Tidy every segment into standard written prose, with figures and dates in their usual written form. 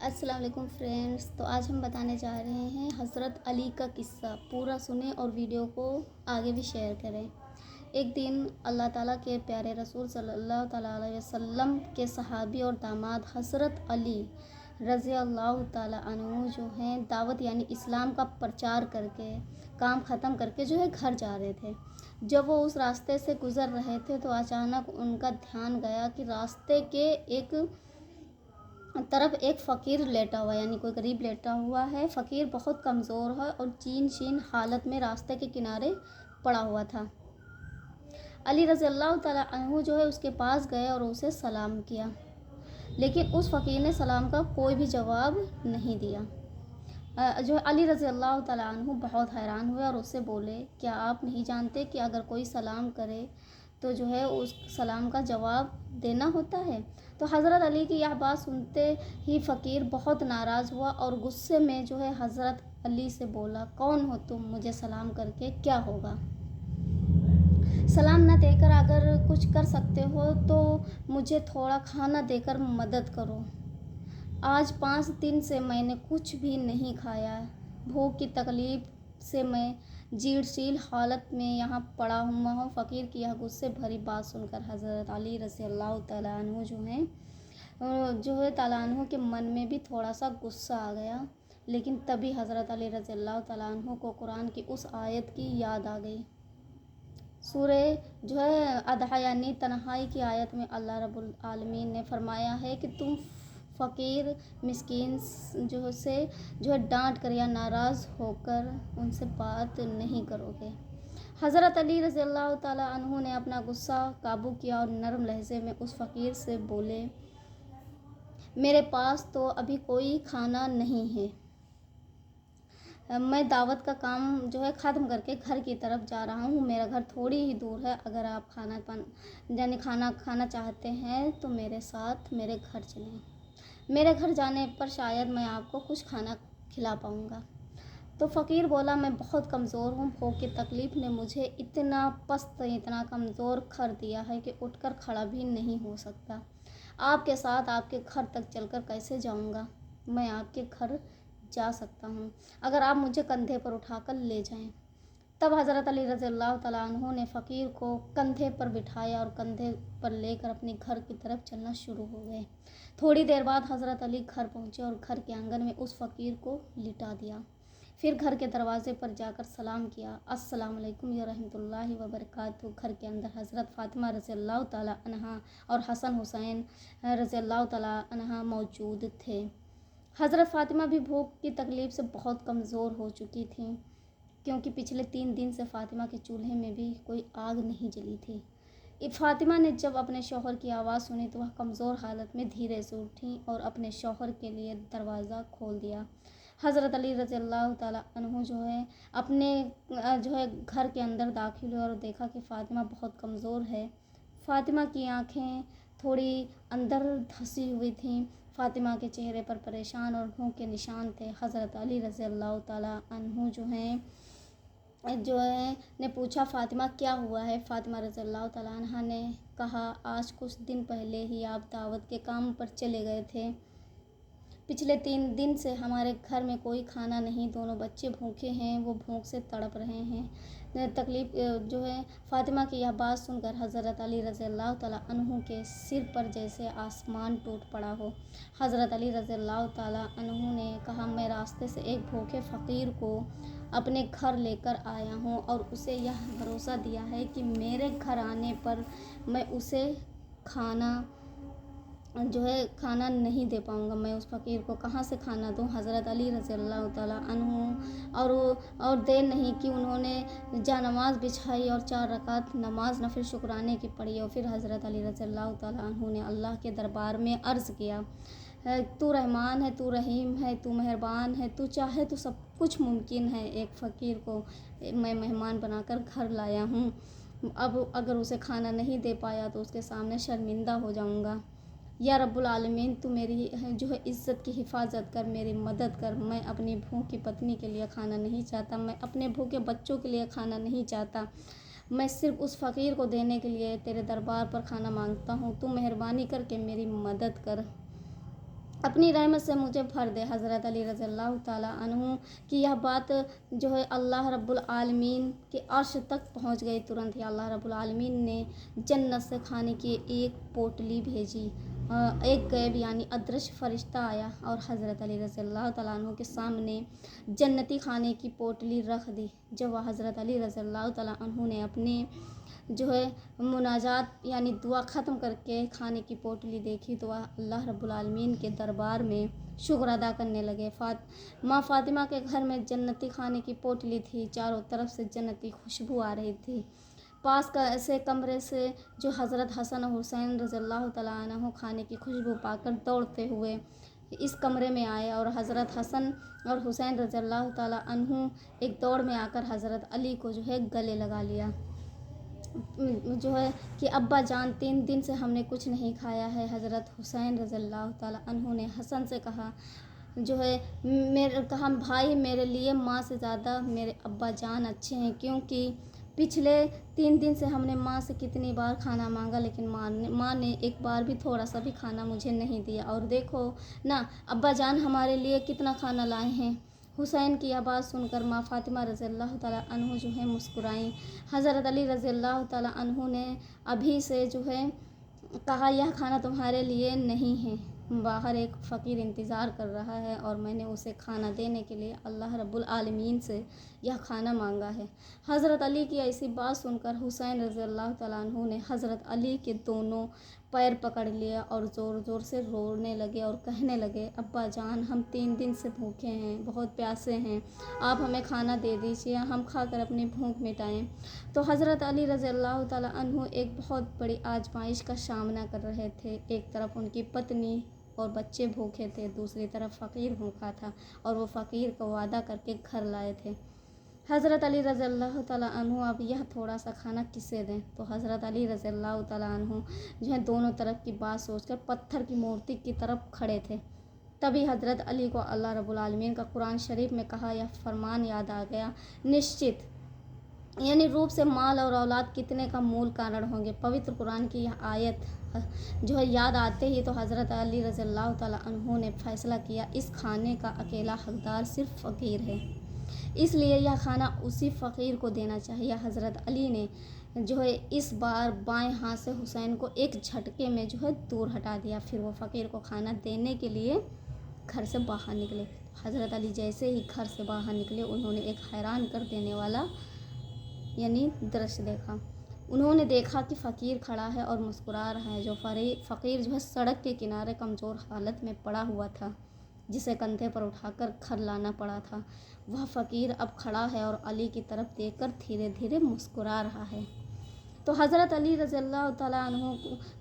السلام علیکم فرینڈس، تو آج ہم بتانے جا رہے ہیں حضرت علی کا قصہ۔ پورا سنیں اور ویڈیو کو آگے بھی شیئر کریں۔ ایک دن اللہ تعالیٰ کے پیارے رسول صلی اللہ تعالیٰ علیہ وسلم کے صحابی اور داماد حضرت علی رضی اللہ تعالیٰ عنہ جو ہیں دعوت یعنی اسلام کا پرچار کر کے کام ختم کر کے گھر جا رہے تھے۔ جب وہ اس راستے سے گزر رہے تھے تو اچانک ان کا دھیان گیا کہ راستے کے ایک طرف ایک فقیر لیٹا ہوا یعنی کوئی غریب لیٹا ہوا ہے۔ فقیر بہت کمزور ہے اور چین شین حالت میں راستے کے کنارے پڑا ہوا تھا۔ علی رضی اللہ تعالیٰ عنہ اس کے پاس گئے اور اسے سلام کیا، لیکن اس فقیر نے سلام کا کوئی بھی جواب نہیں دیا۔ علی رضی اللہ تعالیٰ عنہ بہت حیران ہوئے اور اس سے بولے، کیا آپ نہیں جانتے کہ اگر کوئی سلام کرے تو اس سلام کا جواب دینا ہوتا ہے؟ تو حضرت علی کی یہ بات سنتے ہی فقیر بہت ناراض ہوا اور غصے میں حضرت علی سے بولا، کون ہو تم؟ مجھے سلام کر کے کیا ہوگا؟ سلام نہ دے کر اگر کچھ کر سکتے ہو تو مجھے تھوڑا کھانا دے کر مدد کرو۔ آج 5 دن سے میں نے کچھ بھی نہیں کھایا، بھوک کی تکلیف سے میں جیڑ شیل حالت میں یہاں پڑا ہوا ہوں۔ فقیر کی یہ غصے بھری بات سن کر حضرت علی رضی اللہ تعالیٰ عنہ تعالیٰ عنہ کے من میں بھی تھوڑا سا غصہ آ گیا، لیکن تبھی حضرت علی رضی اللہ تعالیٰ عنہ کو قرآن کی اس آیت کی یاد آ گئی۔ سورہ اضحیٰ یعنی تنہائی کی آیت میں اللہ رب العالمین نے فرمایا ہے کہ تم فقیر مسکین سے ڈانٹ کر یا ناراض ہو کر ان سے بات نہیں کرو گے۔ حضرت علی رضی اللہ تعالیٰ عنہ نے اپنا غصہ قابو کیا اور نرم لہجے میں اس فقیر سے بولے، میرے پاس تو ابھی کوئی کھانا نہیں ہے، میں دعوت کا کام ختم کر کے گھر کی طرف جا رہا ہوں، میرا گھر تھوڑی ہی دور ہے، اگر آپ کھانا کھانا چاہتے ہیں تو میرے ساتھ میرے گھر چلیں، میرے گھر جانے پر شاید میں آپ کو کچھ کھانا کھلا پاؤں گا۔ تو فقیر بولا، میں بہت کمزور ہوں، بھوک کی تکلیف نے مجھے اتنا پست اتنا کمزور کر دیا ہے کہ اٹھ کر کھڑا بھی نہیں ہو سکتا، آپ کے ساتھ آپ کے گھر تک چل کر کیسے جاؤں گا؟ میں آپ کے گھر جا سکتا ہوں اگر آپ مجھے کندھے پر اٹھا کر لے جائیں۔ تب حضرت علی رضی اللہ تعالیٰ عنہ نے فقیر کو کندھے پر بٹھایا اور کندھے پر لے کر اپنے گھر کی طرف چلنا شروع ہو گئے۔ تھوڑی دیر بعد حضرت علی گھر پہنچے اور گھر کے آنگن میں اس فقیر کو لٹا دیا، پھر گھر کے دروازے پر جا کر سلام کیا، السلام علیکم یا رحمۃ اللہ وبرکاتہ۔ گھر کے اندر حضرت فاطمہ رضی اللہ تعالیٰ عنہا اور حسن حسین رضی اللہ تعالیٰ عنہا موجود تھے۔ حضرت فاطمہ بھی بھوک کی تکلیف سے بہت کمزور ہو چکی تھیں، کیونکہ پچھلے 3 دن سے فاطمہ کے چولہے میں بھی کوئی آگ نہیں جلی تھی۔ فاطمہ نے جب اپنے شوہر کی آواز سنی تو وہ کمزور حالت میں دھیرے سے اٹھیں اور اپنے شوہر کے لیے دروازہ کھول دیا۔ حضرت علی رضی اللہ تعالیٰ عنہ اپنے گھر کے اندر داخل ہوئے اور دیکھا کہ فاطمہ بہت کمزور ہے۔ فاطمہ کی آنکھیں تھوڑی اندر دھسی ہوئی تھیں، فاطمہ کے چہرے پر پریشان اور بھوک کے نشان تھے۔ حضرت علی رضی اللہ تعالیٰ عنہ نے پوچھا، فاطمہ کیا ہوا ہے؟ فاطمہ رضی اللہ تعالیٰ عنہ نے کہا، آج کچھ دن پہلے ہی آپ دعوت کے کام پر چلے گئے تھے، پچھلے 3 دن سے ہمارے گھر میں کوئی کھانا نہیں، دونوں بچے بھوکے ہیں، وہ بھوک سے تڑپ رہے ہیں۔ فاطمہ کی یہ بات سن کر حضرت علی رضی اللہ تعالیٰ عنہ کے سر پر جیسے آسمان ٹوٹ پڑا ہو۔ حضرت علی رضی اللہ تعالیٰ عنہ نے کہا، میں راستے سے ایک بھوکے فقیر کو اپنے گھر لے کر آیا ہوں اور اسے یہ بھروسہ دیا ہے کہ میرے گھر آنے پر میں اسے کھانا نہیں دے پاؤں گا، میں اس فقیر کو کہاں سے کھانا دوں؟ حضرت علی رضی اللہ تعالیٰ عنہ اور دیر نہیں کی، انہوں نے جانماز بچھائی اور 4 رکعت نماز نفل شکرانے کی پڑھی اور پھر حضرت علی رضی اللہ تعالیٰ عنہ نے اللہ کے دربار میں عرض کیا، تو رحمان ہے، تو رحیم ہے، تو مہربان ہے، تو چاہے تو سب کچھ ممکن ہے، ایک فقیر کو میں مہمان بنا کر گھر لایا ہوں، اب اگر اسے کھانا نہیں دے پایا تو اس کے سامنے شرمندہ ہو جاؤں گا، یا رب العالمین تو میری عزت کی حفاظت کر، میری مدد کر، میں اپنی بھوکی پتنی کے لیے کھانا نہیں چاہتا، میں اپنے بھوکے بچوں کے لیے کھانا نہیں چاہتا، میں صرف اس فقیر کو دینے کے لیے تیرے دربار پر کھانا مانگتا ہوں، تو مہربانی کر کے میری مدد کر۔ अपनी रहमत से मुझे भर दे। हज़रत अली रज़ी अल्लाह ताला अन्हु की यह बात जो है अल्लाह रब्बुल आलमीन के अर्श तक पहुंच गई। तुरंत ही अल्लाह रब्बुल आलमीन ने जन्नत से खाने की एक पोटली भेजी। एक गैब यानी अदृश्य फरिश्ता आया और हज़रत अली रज़ी अल्लाह ताला अन्हु के सामने जन्नती खाने की पोटली रख दी। जब वह हज़रत अली रज़ी अल्लाह ताला अन्हु ने अपने जो है मुनाजात यानी दुआ ख़त्म करके खाने की पोटली देखी तो वह अल्लाह रब्बुल आलमीन के दरबार में शुक्र अदा करने लगे। माँ फ़ातिमा के घर में जन्नती खाने की पोटली थी। चारों तरफ से जन्नती खुशबू आ रही थी। पास का ऐसे कमरे से जो हज़रत हसन और हुसैन रज़ी अल्लाह तआला अन्हु खाने की खुशबू पाकर दौड़ते हुए इस कमरे में आए और हज़रत हसन और हुसैन रज़ी अल्लाह तआला अन्हु एक दौड़ में आकर हज़रत अली को जो है गले लगा लिया। जो है कि अब्बा जान 3 दिन से हमने कुछ नहीं खाया है। हज़रत हुसैन रज़ी अल्लाह तआला अन्हु ने हसन से कहा जो है भाई मेरे लिए माँ से ज़्यादा मेरे अब्बा जान अच्छे हैं, क्योंकि पिछले 3 दिन से हमने माँ से कितनी बार खाना मांगा लेकिन माँ ने एक बार भी थोड़ा सा भी खाना मुझे नहीं दिया। और देखो ना अब्बा जान हमारे लिए कितना खाना लाए हैं। हुसैन की यह बात सुनकर माँ फ़ातिमा रज़ी अल्लाह तआला अन्हु जो है मुस्कुराईं। हज़रत अली रज़ी अल्लाह तआला अन्हु ने अभी से जो है कहा यह खाना तुम्हारे लिए नहीं है, बाहर एक फ़कीर इंतज़ार कर रहा है और मैंने उसे खाना देने के लिए अल्लाह रब्बुल आलमीन से यह खाना मांगा है। हज़रत अली की ऐसी बात सुनकर हुसैन रज़ी अल्लाह तआला अन्हु ने हज़रत अली के दोनों पैर पकड़ लिया और ज़ोर ज़ोर से रोने लगे और कहने लगे अब्बा जान हम 3 दिन से भूखे हैं, बहुत प्यासे हैं, आप हमें खाना दे दीजिए, हम खाकर अपनी भूख मिटाएं। तो हज़रत अली रज़ी अल्लाह तआला अन्हु एक बहुत बड़ी आजमाइश का सामना कर रहे थे। एक तरफ उनकी पत्नी और बच्चे भूखे थे, दूसरी तरफ फ़कीर भूखा था और वो फ़कीर को वादा करके घर लाए थे। हज़रत अली रज़ी अल्लाह तआला अन्हु अब यह थोड़ा सा खाना किसे दें। तो हज़रत अली रज़ी अल्लाह तआला अन्हु जो है दोनों तरफ की बात सोचकर पत्थर की मूर्ति की तरफ खड़े थे। तभी हज़रत अली को अल्लाह रब्बुल आलमीन का कुरान शरीफ में कहा यह फरमान याद आ गया, निश्चित यानी रूप से माल और औलाद कितने का मूल कारण होंगे। पवित्र कुरान की यह आयत जो है याद आते ही तो हज़रत अली रज़ी अल्लाह तआला अन्हु ने फैसला किया इस खाने का अकेला हकदार सिर्फ फ़कीर है, इसलिए यह खाना उसी फ़कीर को देना चाहिए। हज़रत अली ने जो है इस बार बाएं हाथ से हुसैन को एक झटके में जो है दूर हटा दिया। फिर वो फ़कीर को खाना देने के लिए घर से बाहर निकले। हज़रत अली जैसे ही घर से बाहर निकले उन्होंने एक हैरान कर देने वाला यानी दृश्य देखा। उन्होंने देखा कि फ़कीर खड़ा है और मुस्कुरा रहा है। जो फ़कीर जो है सड़क के किनारे कमज़ोर हालत में पड़ा हुआ था, जिसे कंधे पर उठाकर घर लाना पड़ा था, वह फ़कीर अब खड़ा है और अली की तरफ देखकर धीरे धीरे मुस्कुरा रहा है। तो हज़रत अली रज़ी अल्लाह तआला अन्हु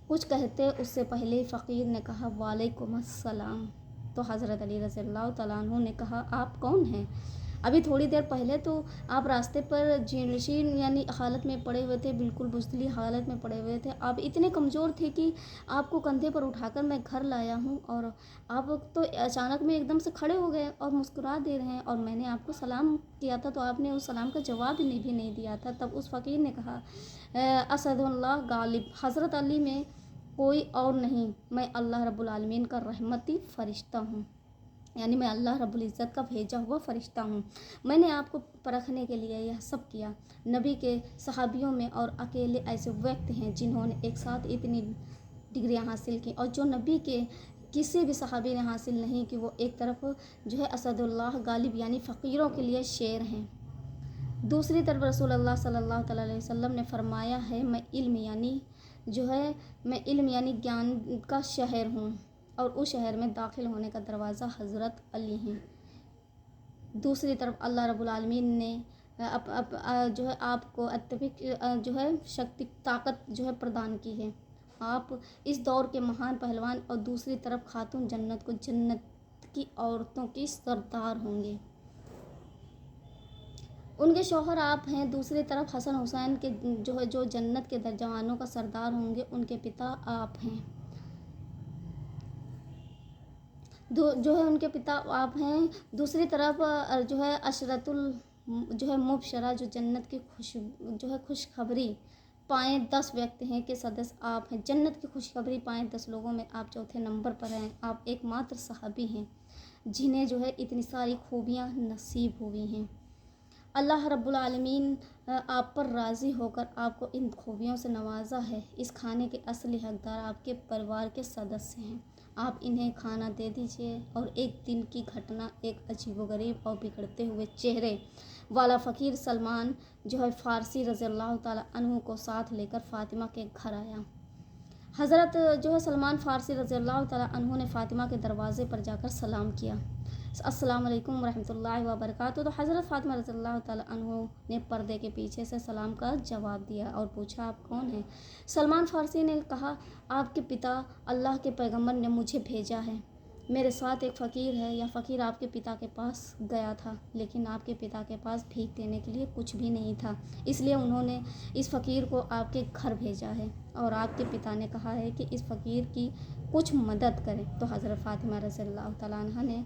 कुछ कहते उससे पहले ही फ़कीर ने कहा वालेकुम अस्सलाम। तो हज़रत अली रज़ी अल्लाह तआला अन्हु ने कहा आप कौन हैं? अभी थोड़ी देर पहले तो आप रास्ते पर जीर्णशीर्ण यानी हालत में पड़े हुए थे, बिल्कुल बुज़दिली हालत में पड़े हुए थे। आप इतने कमज़ोर थे कि आपको कंधे पर उठाकर मैं घर लाया हूँ और आप तो अचानक में एकदम से खड़े हो गए और मुस्कुरा दे रहे हैं, और मैंने आपको सलाम किया था तो आपने उस सलाम का जवाब भी नहीं दिया था। तब उस फ़कीर ने कहा असदुल्लाह गालिब, हज़रत अली में कोई और नहीं, मैं अल्लाह रब्बुल आलमीन का रहमती फ़रिश्ता हूँ, यानी मैं अल्लाह रब्बुल इज़्ज़त का भेजा हुआ फ़रिश्ता हूँ। मैंने आपको परखने के लिए यह सब किया। नबी के सहाबियों में और अकेले ऐसे व्यक्ति हैं जिन्होंने एक साथ इतनी डिग्रियाँ हासिल की और जो नबी के किसी भी सहाबी ने हासिल नहीं की। वो एक तरफ जो है असदुल्लाह गालिब यानी फ़कीरों के लिए शेर हैं, दूसरी तरफ रसूलुल्लाह सल्लल्लाहु अलैहि वसल्लम ने फरमाया है मैं इल्म यानी ज्ञान का शहर हूँ और उस शहर में दाखिल होने का दरवाज़ा हज़रत अली हैं। दूसरी तरफ अल्लाह रब्बुल आलमीन ने जो है आपको अत्यधिक जो है शक्ति ताकत जो है प्रदान की है। आप इस दौर के महान पहलवान और दूसरी तरफ खातून जन्नत को जन्नत की औरतों की सरदार होंगे, उनके शौहर आप हैं। दूसरी तरफ हसन हुसैन के जो जन्नत के जवानों का सरदार होंगे, उनके पिता आप हैं। उनके पिता आप हैं। दूसरी तरफ जो है अशरतुल जो है मुबशरा जो जन्नत की खुशखबरी पाएँ 10 व्यक्ति हैं कि सदस्य आप हैं। जन्नत की खुशखबरी पाएँ 10 लोगों में आप चौथे नंबर पर हैं। आप एकमात्र सहाबी हैं जिन्हें जो है इतनी सारी खूबियाँ नसीब हुई हैं। अल्लाह रब्बुल आलमीन आप पर राज़ी होकर आपको इन खूबियों से नवाजा है। इस खाने के असली हकदार आपके परिवार के सदस्य हैं। आप इन्हें खाना दे दीजिए। और एक दिन की घटना, एक अजीबोगरीब और बिगड़ते हुए चेहरे वाला फ़कीर सलमान जो है फ़ारसी रज़ियल्लाहु ताला अन्हु को साथ लेकर फ़ातिमा के घर आया। हज़रत जो है सलमान फ़ारसी रज़ियल्लाहु ताला अन्हु ने फ़ातिमा के दरवाज़े पर जाकर सलाम किया, अस्सलाम वालेकुम रहमतुल्लाहि व बरकातुहू। तो हज़रत फ़ातिमा रज़ियल्लाहु ताला अन्हु ने पर्दे के पीछे से सलाम का जवाब दिया और पूछा, आप कौन हैं? सलमान फ़ारसी ने कहा, आपके पिता अल्लाह के पैगम्बर ने मुझे भेजा है। मेरे साथ एक फ़कीर है। यह फ़कीर आपके पिता के पास गया था, लेकिन आपके पिता के पास भीख देने के लिए कुछ भी नहीं था, इसलिए उन्होंने इस फ़कीर को आपके घर भेजा है और आपके पिता ने कहा है कि इस फ़कीर की कुछ मदद करें। तो हज़रत फ़ातिमा रज़ियल्लाहु ताला अन्हा ने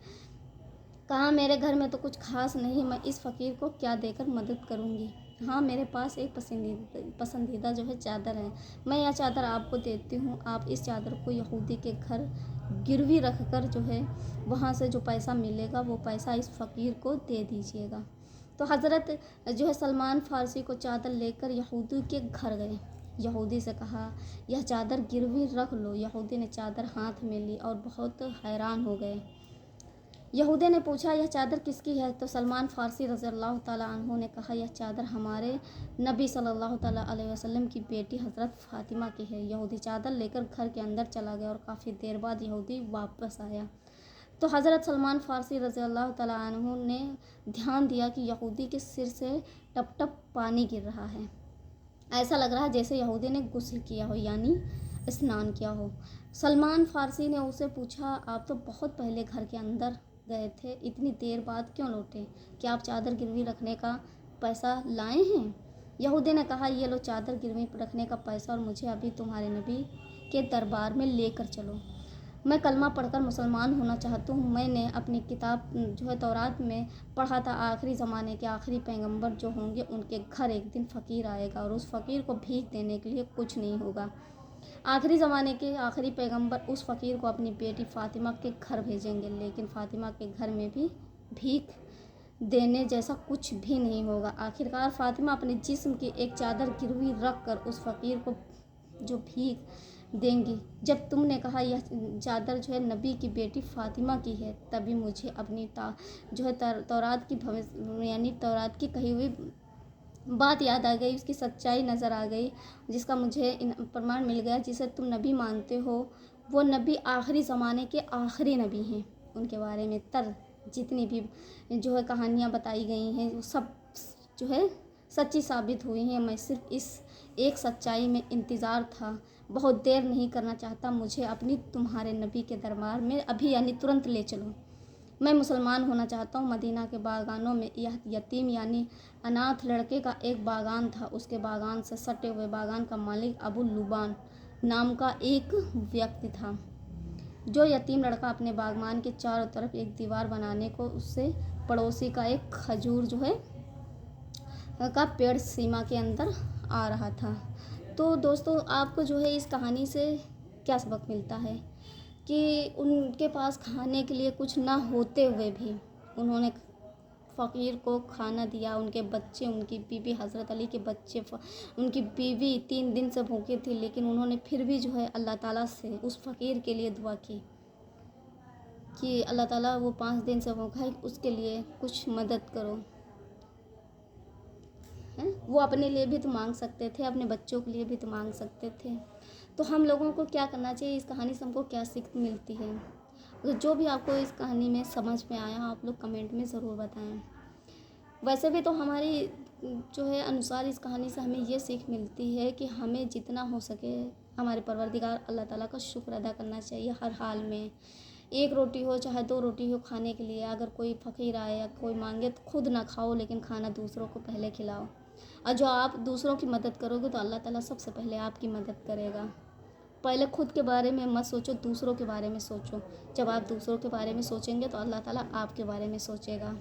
कहा, मेरे घर में तो कुछ खास नहीं, मैं इस फ़कीर को क्या देकर मदद करूँगी। हाँ, मेरे पास एक पसंदीदा जो है चादर है, मैं यह चादर आपको देती हूँ। आप इस चादर को यहूदी के घर गिरवी रख कर जो है वहाँ से जो पैसा मिलेगा वो पैसा इस फ़कीर को दे दीजिएगा। तो हज़रत जो है सलमान फ़ारसी को चादर लेकर यहूदी के घर गए। यहूदी से कहा, यह चादर गिरवी रख लो। यहूदी ने चादर हाथ में ली और बहुत हैरान हो गए। यहूदी ने पूछा, यह चादर किसकी है? तो सलमान फ़ारसी रज़ियल्लाहु ताला अन्हु ने कहा, यह चादर हमारे नबी सल्लल्लाहु ताला अलैहि वसल्लम की बेटी हज़रत फ़ातिमा की है। यहूदी चादर लेकर घर के अंदर चला गया और काफ़ी देर बाद यहूदी वापस आया। तो हज़रत सलमान फ़ारसी रज़ियल्लाहु ताला अन्हु ने ध्यान दिया कि यहूदी के सिर से टप टप पानी गिर रहा है। ऐसा लग रहा है जैसे यहूदी ने गुस्ल किया हो, यानी स्नान किया हो। सलमान फ़ारसी ने उसे पूछा, आप तो बहुत पहले घर के अंदर गए थे, इतनी देर बाद क्यों लौटे? क्या आप चादर गिरवी रखने का पैसा लाए हैं? यहूदी ने कहा, ये लो चादर गिरवी रखने का पैसा और मुझे अभी तुम्हारे नबी के दरबार में लेकर चलो। मैं कलमा पढ़कर मुसलमान होना चाहता हूँ। मैंने अपनी किताब जो है तौरात में पढ़ा था, आखिरी ज़माने के आखिरी पैगंबर जो होंगे उनके घर एक दिन फ़कीर आएगा और उस फ़कीर को भीख देने के लिए कुछ नहीं होगा। आखिरी ज़माने के आखिरी पैगंबर उस फ़कीर को अपनी बेटी फ़ातिमा के घर भेजेंगे, लेकिन फ़ातिमा के घर में भी भीख देने जैसा कुछ भी नहीं होगा। आखिरकार फ़ातिमा अपने जिस्म की एक चादर गिरवी रख कर उस फ़कीर को जो भीख देंगी। जब तुमने कहा यह चादर जो है नबी की बेटी फ़ातिमा की है, तभी मुझे अपनी जो है तौरात की भविष्य यानी तौरात की कही हुई बात याद आ गई, उसकी सच्चाई नज़र आ गई, जिसका मुझे प्रमाण मिल गया। जिसे तुम नबी मानते हो वो नबी आखिरी ज़माने के आखिरी नबी हैं। उनके बारे में जितनी भी जो है कहानियाँ बताई गई हैं वो सब जो है सच्ची साबित हुई हैं। मैं सिर्फ इस एक सच्चाई में इंतज़ार था, बहुत देर नहीं करना चाहता, मुझे अपनी तुम्हारे नबी के दरबार में अभी यानी तुरंत ले चलो। मैं मुसलमान होना चाहता हूँ। मदीना के बागानों में यह यतीम यानी अनाथ लड़के का एक बागान था। उसके बागान से सटे हुए बागान का मालिक अबू लुबान नाम का एक व्यक्ति था। जो यतीम लड़का अपने बागवान के चारों तरफ एक दीवार बनाने को उससे पड़ोसी का एक खजूर जो है का पेड़ सीमा के अंदर आ रहा था। तो दोस्तों, आपको जो है इस कहानी से क्या सबक मिलता है कि उनके पास खाने के लिए कुछ ना होते हुए भी उन्होंने फ़कीर को खाना दिया। उनके बच्चे, उनकी बीवी हज़रत अली के बच्चे, उनकी बीवी 3 दिन से भूखे थी, लेकिन उन्होंने फिर भी जो है अल्लाह ताला से उस फ़कीर के लिए दुआ की कि अल्लाह ताला वो 5 दिन से भूखा है, उसके लिए कुछ मदद करो। हैं, वो अपने लिए भी तो मांग सकते थे, अपने बच्चों के लिए भी तो मांग सकते थे। तो हम लोगों को क्या करना चाहिए? इस कहानी से हमको क्या सीख मिलती है? जो भी आपको इस कहानी में समझ में आया आप लोग कमेंट में ज़रूर बताएं। वैसे भी तो हमारी जो है अनुसार इस कहानी से हमें ये सीख मिलती है कि हमें जितना हो सके हमारे परवरदिगार अल्लाह ताला का शुक्र अदा करना चाहिए हर हाल में। एक रोटी हो चाहे 2 रोटी हो खाने के लिए, अगर कोई फ़कीर आए या कोई मांगे तो खुद ना खाओ, लेकिन खाना दूसरों को पहले खिलाओ। और जो आप दूसरों की मदद करोगे तो अल्लाह ताला सबसे पहले आपकी मदद करेगा। पहले खुद के बारे में मत सोचो, दूसरों के बारे में सोचो। जब आप दूसरों के बारे में सोचेंगे तो अल्लाह ताला आपके बारे में सोचेगा।